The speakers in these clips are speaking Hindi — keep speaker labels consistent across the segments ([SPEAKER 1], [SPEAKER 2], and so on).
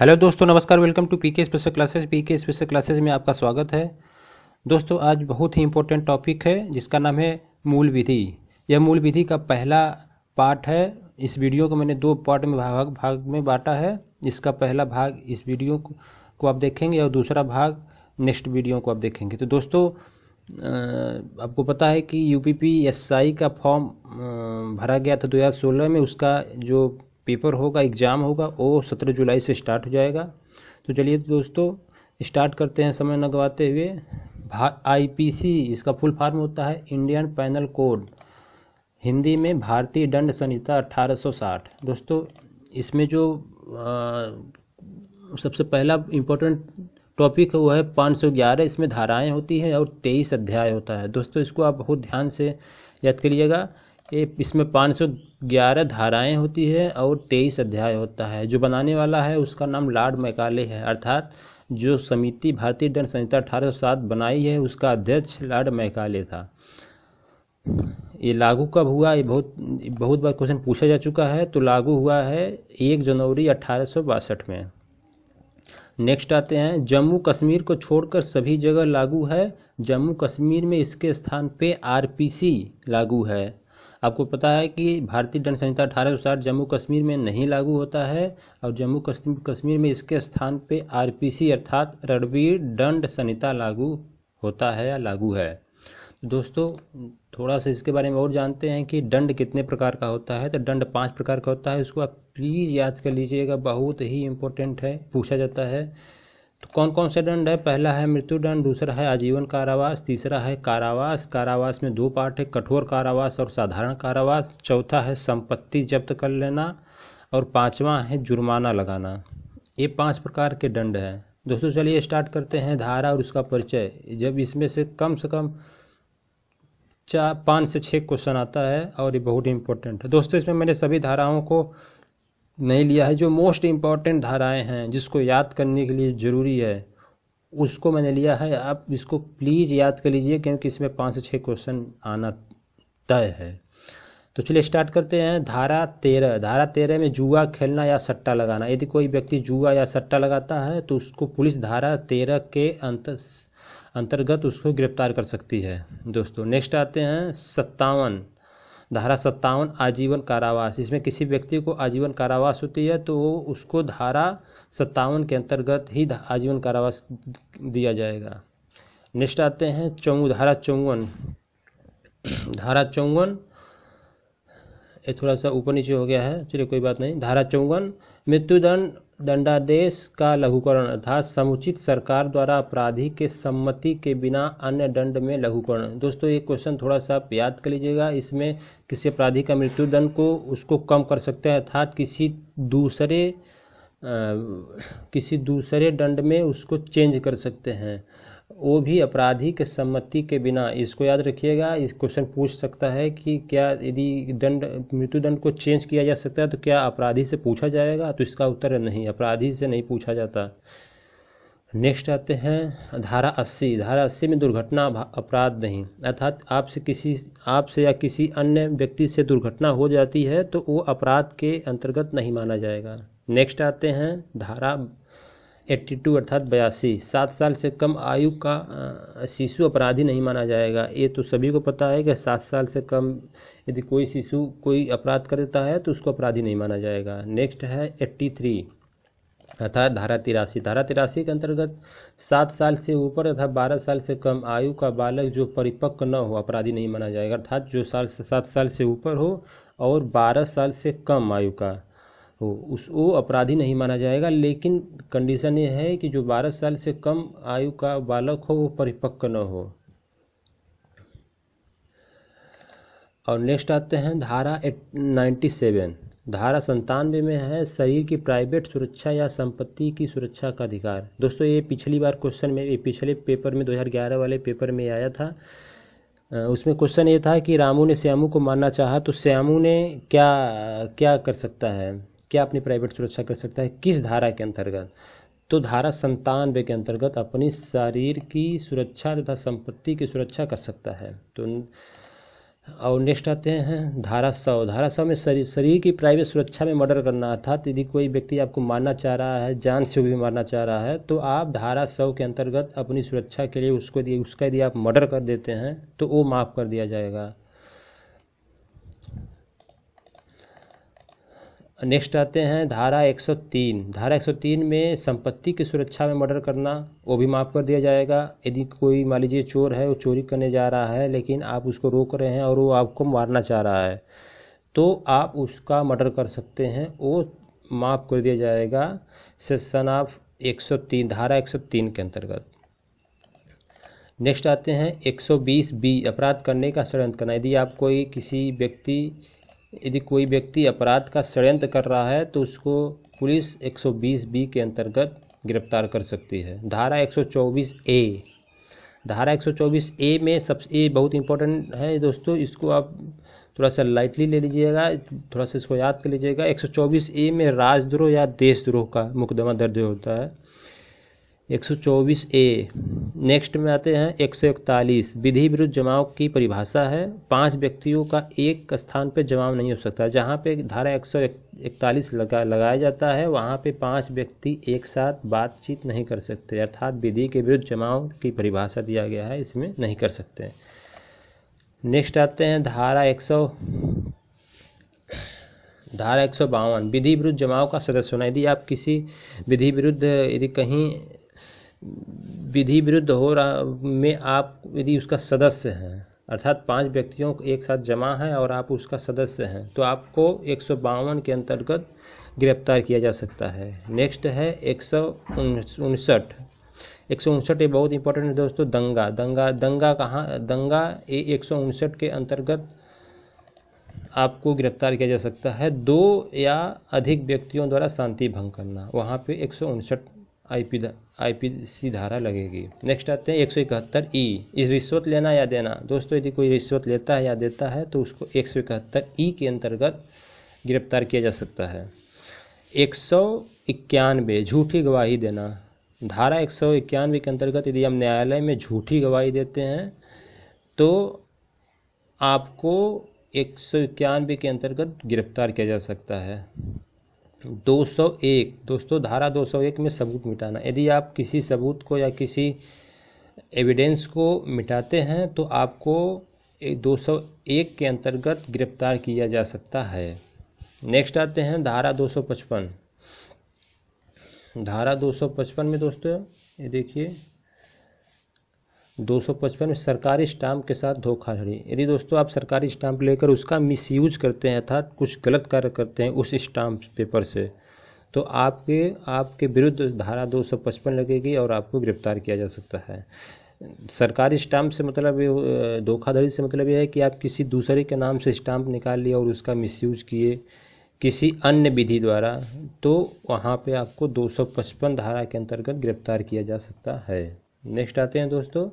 [SPEAKER 1] हेलो दोस्तों, नमस्कार। Welcome to PK special classes. PK special classes में आपका स्वागत है। दोस्तों, आज बहुत ही इम्पोर्टेंट टॉपिक है जिसका नाम है मूल विधि। यह मूल विधि का पहला पार्ट है। इस वीडियो को मैंने दो पार्ट में भाग में बांटा है। इसका पहला भाग इस वीडियो को आप देखेंगे और दूसरा भाग नेक्स्ट वीडियो को आप देखेंगे। तो दोस्तों, आपको पता है कि यूपीपीएसआई का फॉर्म भरा गया था 2016 में। उसका जो पेपर होगा, एग्ज़ाम होगा, वो 17 जुलाई से स्टार्ट हो जाएगा। तो चलिए दोस्तों, स्टार्ट करते हैं समय न गवाते हुए। आईपीसी इसका फुल फॉर्म होता है इंडियन पैनल कोड, हिंदी में भारतीय दंड संहिता 1860। दोस्तों, इसमें जो सबसे पहला इम्पोर्टेंट टॉपिक है वो है 511। इसमें धाराएं होती हैं और 23 अध्याय होता है। दोस्तों, इसको आप बहुत ध्यान से याद करिएगा। इसमें 511 धाराएं होती है और 23 अध्याय होता है। जो बनाने वाला है उसका नाम लॉर्ड मैकाले है, अर्थात जो समिति भारतीय दंड संहिता 1807 बनाई है उसका अध्यक्ष लॉर्ड मैकाले था। ये लागू कब हुआ, ये बहुत बार क्वेश्चन पूछा जा चुका है। तो लागू हुआ है 1 जनवरी 1862 में। नेक्स्ट आते हैं, जम्मू कश्मीर को छोड़कर सभी जगह लागू है। जम्मू कश्मीर में इसके स्थान पे आरपीसी लागू है। आपको पता है कि भारतीय दंड संहिता 1860 जम्मू कश्मीर में नहीं लागू होता है और जम्मू कश्मीर में इसके स्थान पे आरपीसी अर्थात रणवीर दंड संहिता लागू होता है या लागू है। तो दोस्तों, थोड़ा सा इसके बारे में और जानते हैं कि दंड कितने प्रकार का होता है। तो दंड 5 प्रकार का होता है। उसको आप प्लीज़ याद कर लीजिएगा, बहुत ही इम्पोर्टेंट है, पूछा जाता है। तो कौन कौन सा दंड है? पहला है मृत्युदंड, दूसरा है आजीवन कारावास, तीसरा है कारावास। कारावास में 2 पार्ट है, कठोर कारावास और साधारण कारावास। चौथा है संपत्ति जब्त कर लेना और 5वां है जुर्माना लगाना। ये 5 प्रकार के दंड हैं। दोस्तों, चलिए स्टार्ट करते हैं। धारा और उसका परिचय। जब इसमें से कम 5 से 6 क्वेश्चन आता है और ये बहुत इंपॉर्टेंट है। दोस्तों, इसमें मैंने सभी धाराओं को नहीं लिया है। जो मोस्ट इम्पॉर्टेंट धाराएं हैं जिसको याद करने के लिए ज़रूरी है उसको मैंने लिया है। आप इसको प्लीज़ याद कर लीजिए क्योंकि इसमें 5 से 6 क्वेश्चन आना तय है। तो चलिए स्टार्ट करते हैं। धारा 13। धारा 13 में जुआ खेलना या सट्टा लगाना। यदि कोई व्यक्ति जुआ या सट्टा लगाता है तो उसको पुलिस धारा 13 के अंतर्गत उसको गिरफ्तार कर सकती है। दोस्तों, नेक्स्ट आते हैं 57। धारा 57 आजीवन कारावास। इसमें किसी व्यक्ति को आजीवन कारावास होती है तो उसको धारा 57 के अंतर्गत ही आजीवन कारावास दिया जाएगा। नेक्स्ट आते हैं धारा 54। धारा 54 ये थोड़ा सा ऊपर नीचे हो गया है, चलिए कोई बात नहीं। धारा 54 मृत्युदंड दंडादेश का लघुकरण अर्थात समुचित सरकार द्वारा अपराधी के सम्मति के बिना अन्य दंड में लघुकरण। दोस्तों, ये क्वेश्चन थोड़ा सा आप याद कर लीजिएगा। इसमें किसी अपराधी का मृत्युदंड को उसको कम कर सकते हैं अर्थात किसी दूसरे दंड में उसको चेंज कर सकते हैं, वो भी अपराधी के सम्मति के बिना। इसको याद रखिएगा। इस क्वेश्चन पूछ सकता है कि क्या यदि मृत्युदंड को चेंज किया जा सकता है तो क्या अपराधी से पूछा जाएगा? तो इसका उत्तर है नहीं, अपराधी से नहीं पूछा जाता। नेक्स्ट आते हैं धारा 80। धारा 80 में दुर्घटना अपराध नहीं, अर्थात आपसे या किसी अन्य व्यक्ति से दुर्घटना हो जाती है तो वो अपराध के अंतर्गत नहीं माना जाएगा। नेक्स्ट आते हैं धारा 82 अर्थात 82। 7 साल से कम आयु का शिशु अपराधी नहीं माना जाएगा। ये तो सभी को पता है कि 7 साल से कम यदि कोई शिशु कोई अपराध कर देता है तो उसको अपराधी नहीं माना जाएगा। नेक्स्ट है 83 अर्थात धारा 83। धारा 83 के अंतर्गत 7 साल से ऊपर तथा 12 साल से कम आयु का बालक जो परिपक्व न हो अपराधी नहीं माना जाएगा, अर्थात जो 7 साल से ऊपर हो और 12 साल से कम आयु का हो वो अपराधी नहीं माना जाएगा। लेकिन कंडीशन ये है कि जो 12 साल से कम आयु का बालक हो वो परिपक्व न हो। और नेक्स्ट आते हैं धारा 97। धारा 97 में है शरीर की प्राइवेट सुरक्षा या संपत्ति की सुरक्षा का अधिकार। दोस्तों, ये पिछली बार क्वेश्चन में, पिछले पेपर में 2011 वाले पेपर में आया था। उसमें क्वेश्चन ये था कि रामू ने श्यामू को मारना चाहा तो श्यामू ने क्या कर सकता है, क्या अपनी प्राइवेट सुरक्षा कर सकता है, किस धारा के अंतर्गत? तो धारा 97 के अंतर्गत अपनी शरीर की सुरक्षा तथा संपत्ति की सुरक्षा कर सकता है। तो और नेक्स्ट आते हैं धारा 100। धारा 100 में शरीर की प्राइवेट सुरक्षा में मर्डर करना, अर्थात यदि कोई व्यक्ति आपको मारना चाह रहा है, जान से भी मारना चाह रहा है, तो आप धारा 100 के अंतर्गत अपनी सुरक्षा के लिए उसका यदि आप मर्डर कर देते हैं तो वो माफ़ कर दिया जाएगा। नेक्स्ट आते हैं धारा 103। धारा 103 में संपत्ति की सुरक्षा में मर्डर करना, वो भी माफ़ कर दिया जाएगा। यदि कोई मान लीजिए चोर है, वो चोरी करने जा रहा है लेकिन आप उसको रोक रहे हैं और वो आपको मारना चाह रहा है, तो आप उसका मर्डर कर सकते हैं, वो माफ़ कर दिया जाएगा सेक्शन ऑफ 103, धारा 103 के अंतर्गत। नेक्स्ट आते हैं 120B, अपराध करने का षड्यंत्र करना। यदि कोई व्यक्ति अपराध का षड्यंत्र कर रहा है तो उसको पुलिस 120B के अंतर्गत गिरफ्तार कर सकती है। धारा 124A। धारा 124A में सबसे बहुत इम्पोर्टेंट है दोस्तों, इसको आप थोड़ा सा लाइटली ले लीजिएगा, थोड़ा सा इसको याद कर लीजिएगा। 124A में राजद्रोह या देशद्रोह का मुकदमा दर्ज होता है। 124A। नेक्स्ट में आते हैं 141, विधि विरुद्ध जमाव की परिभाषा है। 5 व्यक्तियों का एक स्थान पर जमाव नहीं हो सकता। जहाँ पे धारा 141 लगाया जाता है वहाँ पे 5 व्यक्ति एक साथ बातचीत नहीं कर सकते, अर्थात विधि के विरुद्ध जमाव की परिभाषा दिया गया है, इसमें नहीं कर सकते। नेक्स्ट आते हैं धारा 152, विधि विरुद्ध जमाव का सदस्य होना। यदि आप किसी विधि विरुद्ध यदि कहीं विधि विरुद्ध हो रहा में आप यदि उसका सदस्य हैं, अर्थात 5 व्यक्तियों को एक साथ जमा है और आप उसका सदस्य हैं, तो आपको 152 के अंतर्गत गिरफ्तार किया जा सकता है। नेक्स्ट है 159। 159 ये बहुत इंपॉर्टेंट है दोस्तों। दंगा कहाँ, दंगा 159 के अंतर्गत आपको गिरफ्तार किया जा सकता है। 2 या अधिक व्यक्तियों द्वारा शांति भंग करना, वहाँ पे 159 IPC धारा लगेगी। नेक्स्ट आते हैं 171E, इस रिश्वत लेना या देना। दोस्तों यदि कोई रिश्वत लेता है या देता है तो उसको 171E के अंतर्गत गिरफ्तार किया जा सकता है। 191, झूठी गवाही देना। धारा 191 के अंतर्गत यदि हम न्यायालय में झूठी गवाही देते हैं तो आपको 191 के अंतर्गत गिरफ्तार किया जा सकता है। 201 दोस्तों, धारा 201 में सबूत मिटाना। यदि आप किसी सबूत को या किसी एविडेंस को मिटाते हैं तो आपको 201 के अंतर्गत गिरफ्तार किया जा सकता है। नेक्स्ट आते हैं धारा 255। धारा 255 में दोस्तों ये देखिए 255 में सरकारी स्टाम्प के साथ धोखाधड़ी। यदि दोस्तों आप सरकारी स्टाम्प लेकर उसका मिसयूज करते हैं, अर्थात कुछ गलत कार्य करते हैं उस स्टाम्प पेपर से, तो आपके विरुद्ध धारा 255 लगेगी और आपको गिरफ्तार किया जा सकता है। सरकारी स्टाम्प से मतलब धोखाधड़ी से मतलब ये है कि आप किसी दूसरे के नाम से स्टाम्प निकाल लिए और उसका मिसयूज किए किसी अन्य विधि द्वारा, तो वहाँ पे आपको 255 धारा के अंतर्गत गिरफ्तार किया जा सकता है। नेक्स्ट आते हैं दोस्तों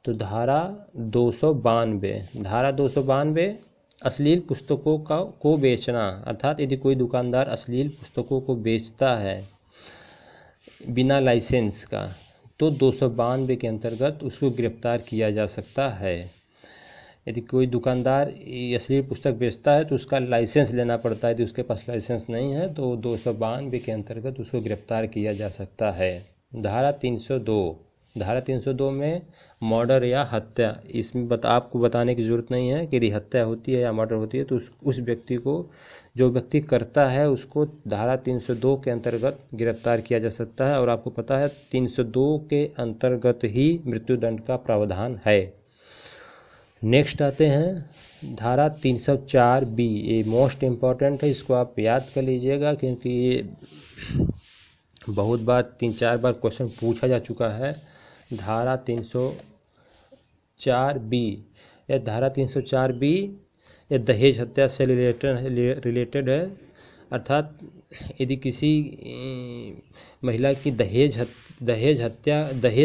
[SPEAKER 1] तो धारा 292। धारा 292 अश्लील पुस्तकों को बेचना, अर्थात यदि कोई दुकानदार अश्लील पुस्तकों को बेचता है बिना लाइसेंस का तो 292 के अंतर्गत उसको गिरफ्तार किया जा सकता है। यदि कोई दुकानदार अश्लील पुस्तक बेचता है तो उसका लाइसेंस लेना पड़ता है, यदि उसके पास लाइसेंस नहीं है तो 292 के अंतर्गत उसको गिरफ्तार किया जा सकता है। धारा 302। धारा 302 में मर्डर या हत्या, इसमें आपको बताने की ज़रूरत नहीं है कि यदि हत्या होती है या मर्डर होती है तो उस व्यक्ति को, जो व्यक्ति करता है उसको धारा 302 के अंतर्गत गिरफ्तार किया जा सकता है। और आपको पता है 302 के अंतर्गत ही मृत्युदंड का प्रावधान है। नेक्स्ट आते हैं धारा 304B, ये मोस्ट इम्पॉर्टेंट है, इसको आप याद कर लीजिएगा क्योंकि ये बहुत बार 3-4 बार क्वेश्चन पूछा जा चुका है। धारा 304B, यह धारा 304B यह दहेज हत्या से रिलेटेड है, अर्थात यदि किसी महिला की दहेज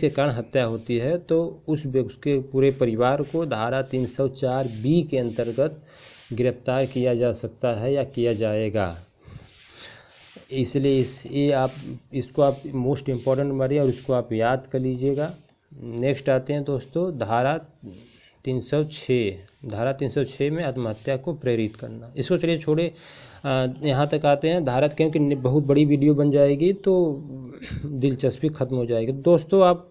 [SPEAKER 1] के कारण हत्या होती है तो उसके पूरे परिवार को धारा 304B के अंतर्गत गिरफ्तार किया जा सकता है या किया जाएगा। इसलिए इसको आप मोस्ट इम्पॉर्टेंट मानिए और इसको आप याद कर लीजिएगा। नेक्स्ट आते हैं दोस्तों धारा धारा 306 में आत्महत्या को प्रेरित करना। इसको चलिए छोड़े, यहाँ तक आते हैं। धारा, क्योंकि बहुत बड़ी वीडियो बन जाएगी तो दिलचस्पी खत्म हो जाएगी। दोस्तों आप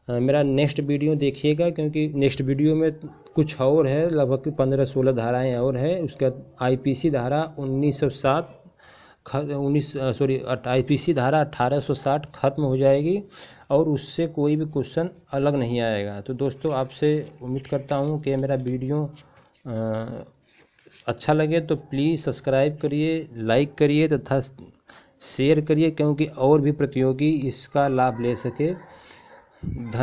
[SPEAKER 1] मेरा नेक्स्ट वीडियो देखिएगा, क्योंकि नेक्स्ट वीडियो में कुछ और है, लगभग 15-16 धाराएं और है। उसके बाद आईपीसी धारा 1860 खत्म हो जाएगी और उससे कोई भी क्वेश्चन अलग नहीं आएगा। तो दोस्तों आपसे उम्मीद करता हूँ कि मेरा वीडियो अच्छा लगे तो प्लीज़ सब्सक्राइब करिए, लाइक करिए तथा शेयर करिए, क्योंकि और भी प्रतियोगी इसका लाभ ले सके। धन्यवाद।